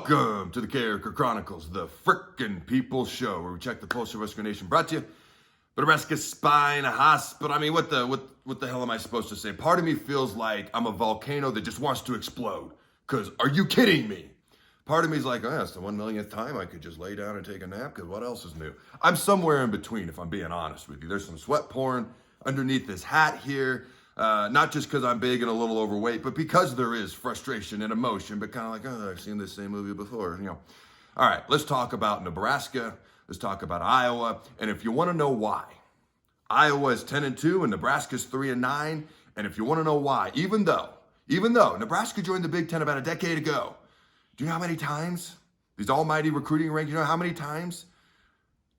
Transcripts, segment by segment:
Welcome to the Carriker Chronicles, the frickin' people's show, where we check the pulse of Western Nation. Brought to you by Nebraska Spine Hospital. I mean, what the hell am I supposed to say? Part of me feels like I'm a volcano that just wants to explode. Because, are you kidding me? Part of me is like, oh, it's the 1 millionth time I could just lay down and take a nap, because what else is new? I'm somewhere in between, if I'm being honest with you. There's some sweat pouring underneath this hat here. Not just because I'm big and a little overweight, but because there is frustration and emotion, but kind of like, oh, I've seen this same movie before, you know. All right, let's talk about Nebraska. Let's talk about Iowa. And if you want to know why, Iowa is 10-2 and Nebraska's 3-9. And if you want to know why, even though Nebraska joined the Big Ten about a decade ago, do you know how many times these almighty recruiting rankings, you know how many times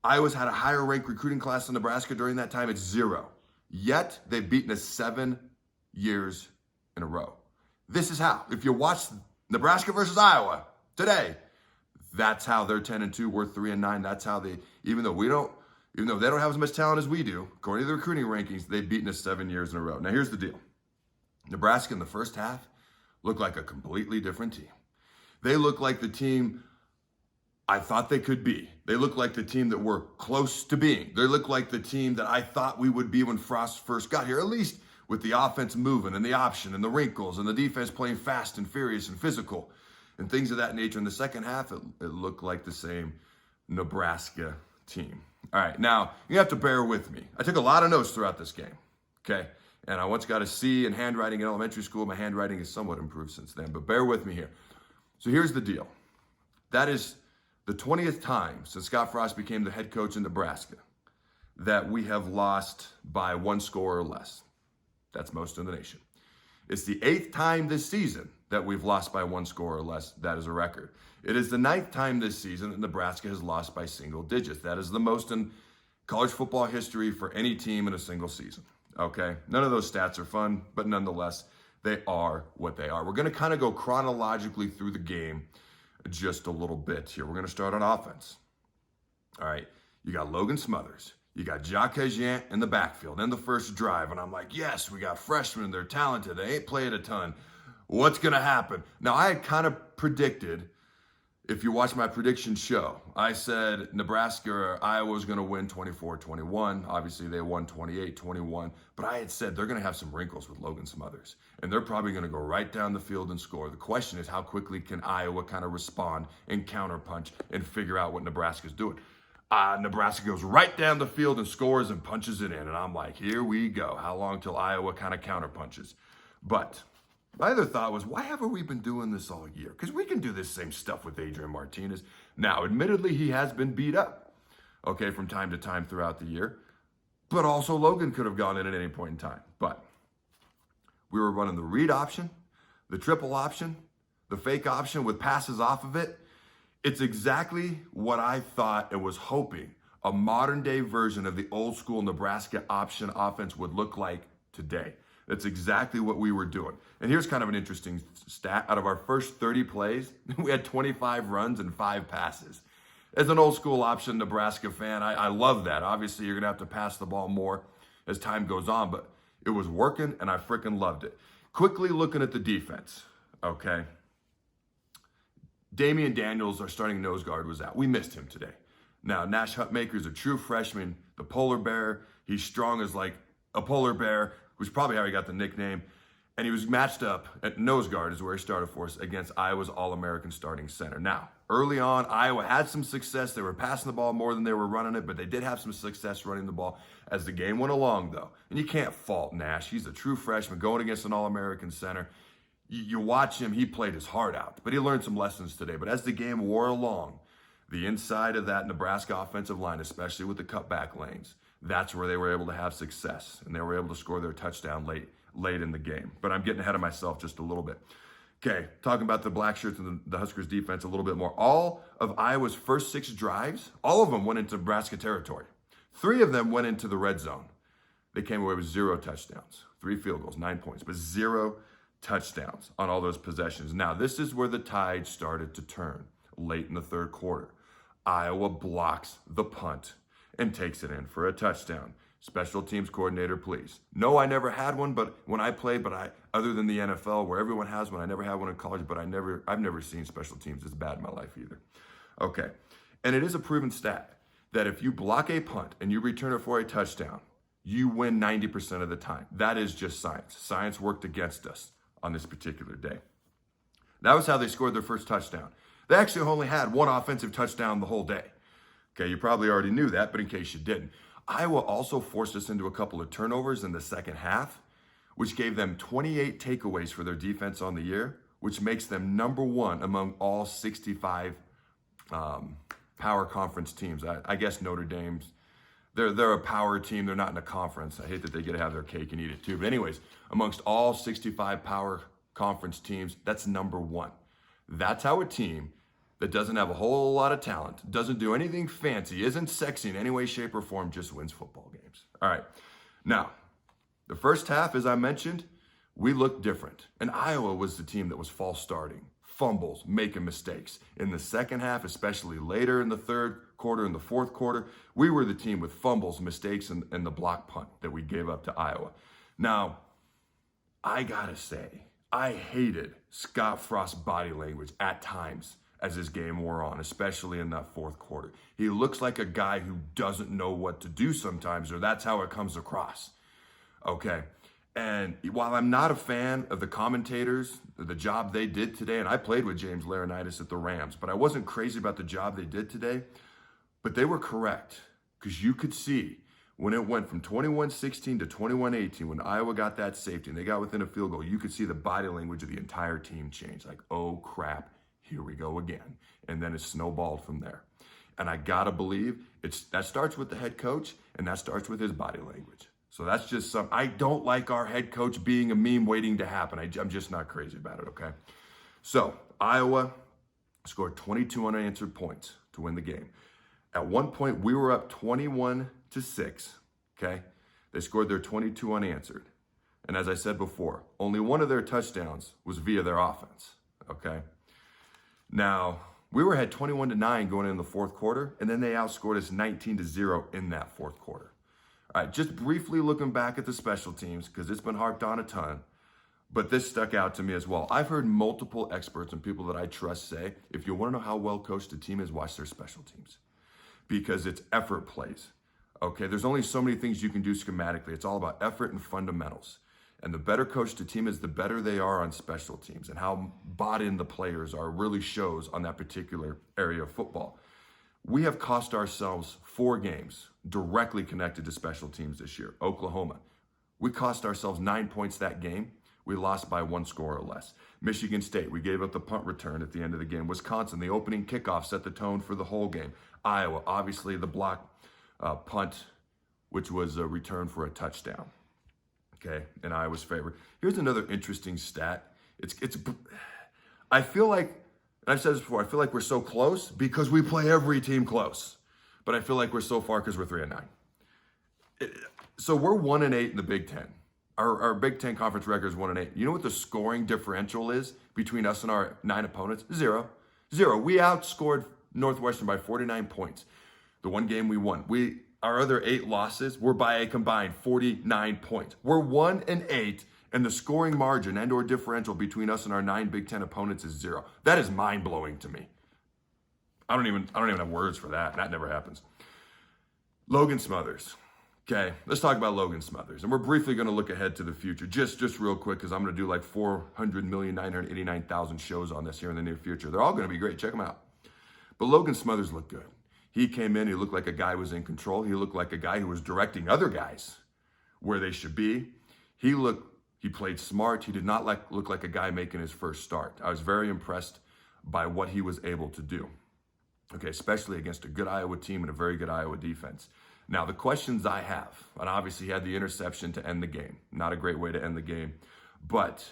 Iowa's had a higher ranked recruiting class than Nebraska during that time? It's 0. Yet, they've beaten us 7 years in a row. This is how. If you watch Nebraska versus Iowa today, that's how they're 10-2, we're 3-9. That's how they, even though they don't have as much talent as we do, according to the recruiting rankings, they've beaten us 7 years in a row. Now, here's the deal. Nebraska in the first half looked like a completely different team. They look like the team I thought they could be. They look like the team that we're close to being. They look like the team that I thought we would be when Frost first got here, at least with the offense moving and the option and the wrinkles and the defense playing fast and furious and physical and things of that nature. In the second half, it looked like the same Nebraska team. All right, now you have to bear with me. I took a lot of notes throughout this game, okay? And I once got a C in handwriting in elementary school. My handwriting has somewhat improved since then, but bear with me here. So here's the deal. That is the 20th time since Scott Frost became the head coach in Nebraska that we have lost by 1 score or less. That's most in the nation. It's the 8th time this season that we've lost by 1 score or less. That is a record. It is the 9th time this season that Nebraska has lost by single digits. That is the most in college football history for any team in a single season. Okay? None of those stats are fun, but nonetheless, they are what they are. We're going to kind of go chronologically through the game just a little bit here. We're going to start on offense. All right, you got Logan Smothers. You got Jacques Jean in the backfield in the first drive. And I'm like, yes, we got freshmen. They're talented. They ain't played a ton. What's going to happen? Now, I had kind of predicted, if you watch my prediction show, I said Nebraska or Iowa was going to win 24-21. Obviously, they won 28-21. But I had said they're going to have some wrinkles with Logan Smothers. And they're probably going to go right down the field and score. The question is, how quickly can Iowa kind of respond and counterpunch and figure out what Nebraska's doing? Nebraska goes right down the field and scores and punches it in. And I'm like, here we go. How long till Iowa kind of counterpunches? But my other thought was, why haven't we been doing this all year? Because we can do this same stuff with Adrian Martinez. Now, admittedly, he has been beat up, okay, from time to time throughout the year. But also, Logan could have gone in at any point in time. But we were running the read option, the triple option, the fake option with passes off of it. It's exactly what I thought and was hoping a modern-day version of the old-school Nebraska option offense would look like today. That's exactly what we were doing. And here's kind of an interesting stat. Out of our first 30 plays, we had 25 runs and 5 passes. As an old school option Nebraska fan, I love that. Obviously, you're going to have to pass the ball more as time goes on, but it was working, and I freaking loved it. Quickly looking at the defense, okay? Damian Daniels, our starting nose guard, was out. We missed him today. Now, Nash Hutmaker is a true freshman, the polar bear. He's strong as like a polar bear, which is probably how he got the nickname. And he was matched up at nose guard is where he started for us against Iowa's All-American starting center. Now, early on, Iowa had some success. They were passing the ball more than they were running it, but they did have some success running the ball as the game went along, though. And you can't fault Nash. He's a true freshman going against an All-American center. You watch him, he played his heart out, but he learned some lessons today. But as the game wore along, the inside of that Nebraska offensive line, especially with the cutback lanes, that's where they were able to have success, and they were able to score their touchdown late in the game. But I'm getting ahead of myself just a little bit. Okay, talking about the Black Shirts and the Huskers defense a little bit more. All of Iowa's first 6 drives, all of them went into Nebraska territory. 3 of them went into the red zone. They came away with 0 touchdowns, 3 field goals, 9 points, but 0 touchdowns on all those possessions. Now, this is where the tide started to turn late in the third quarter. Iowa blocks the punt and takes it in for a touchdown. Special teams coordinator, please. No, I never had one, but when I played, other than the NFL where everyone has one, I never had one in college, but I've never seen special teams as bad in my life either. Okay. And it is a proven stat that if you block a punt and you return it for a touchdown, you win 90% of the time. That is just science. Science worked against us on this particular day. That was how they scored their first touchdown. They actually only had one offensive touchdown the whole day. Okay, you probably already knew that, but in case you didn't. Iowa also forced us into a couple of turnovers in the second half, which gave them 28 takeaways for their defense on the year, which makes them number one among all 65 power conference teams. I guess Notre Dame's, they're a power team. They're not in a conference. I hate that they get to have their cake and eat it too. But anyways, amongst all 65 power conference teams, that's number one. That's how a team that doesn't have a whole lot of talent, doesn't do anything fancy, isn't sexy in any way, shape, or form, just wins football games. All right. Now, the first half, as I mentioned, we looked different. And Iowa was the team that was false starting, fumbles, making mistakes. In the second half, especially later in the third quarter and the fourth quarter, we were the team with fumbles, mistakes, and the block punt that we gave up to Iowa. Now, I gotta say, I hated Scott Frost's body language at times as his game wore on, especially in that fourth quarter. He looks like a guy who doesn't know what to do sometimes, or that's how it comes across. Okay. And while I'm not a fan of the commentators, the job they did today, and I played with James Laurinaitis at the Rams, but I wasn't crazy about the job they did today, but they were correct, because you could see when it went from 21-16 to 21-18, when Iowa got that safety and they got within a field goal, you could see the body language of the entire team change. Like, oh crap, here we go again. And then it snowballed from there. And I gotta believe that starts with the head coach, and that starts with his body language. So that's just I don't like our head coach being a meme waiting to happen. I'm just not crazy about it, okay? So Iowa scored 22 unanswered points to win the game. At one point, we were up 21-6, okay? They scored their 22 unanswered. And as I said before, only one of their touchdowns was via their offense, okay? Now, we were ahead 21-9 going in the fourth quarter, and then they outscored us 19-0 in that fourth quarter. All right, just briefly looking back at the special teams, because it's been harped on a ton, but this stuck out to me as well. I've heard multiple experts and people that I trust say, if you want to know how well coached a team is, watch their special teams, because it's effort plays. Okay, there's only so many things you can do schematically. It's all about effort and fundamentals. And the better coached a team is, the better they are on special teams, and how bought in the players are really shows on that particular area of football. We have cost ourselves 4 games directly connected to special teams this year. Oklahoma, we cost ourselves 9 points that game. We lost by 1 score or less. Michigan State, we gave up the punt return at the end of the game. Wisconsin, the opening kickoff set the tone for the whole game. Iowa, obviously the block punt, which was a return for a touchdown. Okay, in Iowa's favor. Here's another interesting stat. I feel like, and I've said this before, I feel like we're so close because we play every team close. But I feel like we're so far because we're 3-9. So we're 1-8 in the Big Ten. Our Big Ten conference record is 1-8. You know what the scoring differential is between us and our 9 opponents? 0. We outscored Northwestern by 49 points. The one game we won. Our other 8 losses were by a combined 49 points. We're 1-8, and the scoring margin and/or differential between us and our 9 Big Ten opponents is 0. That is mind-blowing to me. I don't even have words for that. That never happens. Logan Smothers. Okay, let's talk about Logan Smothers. And we're briefly going to look ahead to the future, just real quick, because I'm going to do like 400,989,000 shows on this here in the near future. They're all going to be great. Check them out. But Logan Smothers looked good. He came in, he looked like a guy who was in control. He looked like a guy who was directing other guys where they should be. He played smart. He did not look like a guy making his first start. I was very impressed by what he was able to do. Okay, especially against a good Iowa team and a very good Iowa defense. Now, the questions I have, and obviously he had the interception to end the game. Not a great way to end the game. But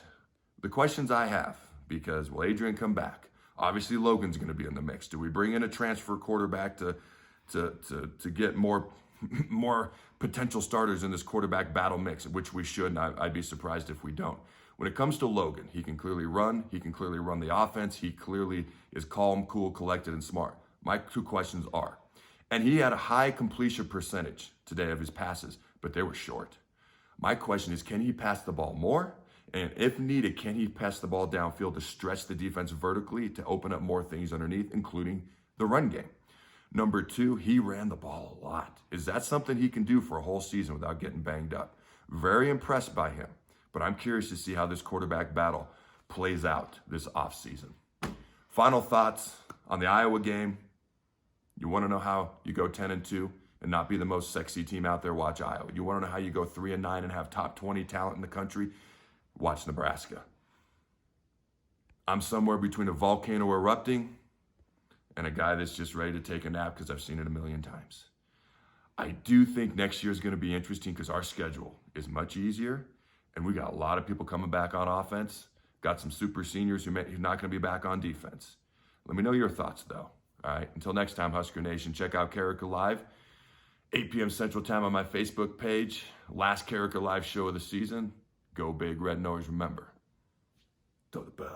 the questions I have, because will Adrian come back? Obviously, Logan's going to be in the mix. Do we bring in a transfer quarterback to get more potential starters in this quarterback battle mix, which we should, and I'd be surprised if we don't. When it comes to Logan, he can clearly run. He can clearly run the offense. He clearly is calm, cool, collected, and smart. My 2 questions are, and he had a high completion percentage today of his passes, but they were short. My question is, can he pass the ball more? And if needed, can he pass the ball downfield to stretch the defense vertically to open up more things underneath, including the run game? Number two, he ran the ball a lot. Is that something he can do for a whole season without getting banged up? Very impressed by him, but I'm curious to see how this quarterback battle plays out this offseason. Final thoughts on the Iowa game. You want to know how you go 10-2 and not be the most sexy team out there? Watch Iowa. You want to know how you go 3-9 and have top 20 talent in the country? Watch Nebraska. I'm somewhere between a volcano erupting and a guy that's just ready to take a nap because I've seen it a million times. I do think next year is going to be interesting because our schedule is much easier, and we got a lot of people coming back on offense. Got some super seniors who are not going to be back on defense. Let me know your thoughts, though. All right, until next time, Husker Nation, check out Carriker Live, 8 p.m. Central Time on my Facebook page. Last Carriker Live show of the season. Go big, red, and always remember, throw the ball.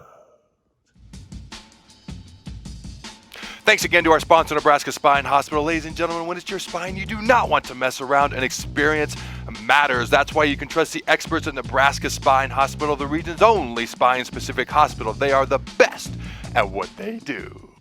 Thanks again to our sponsor, Nebraska Spine Hospital. Ladies and gentlemen, when it's your spine, you do not want to mess around, and experience matters. That's why you can trust the experts at Nebraska Spine Hospital, the region's only spine-specific hospital. They are the best at what they do.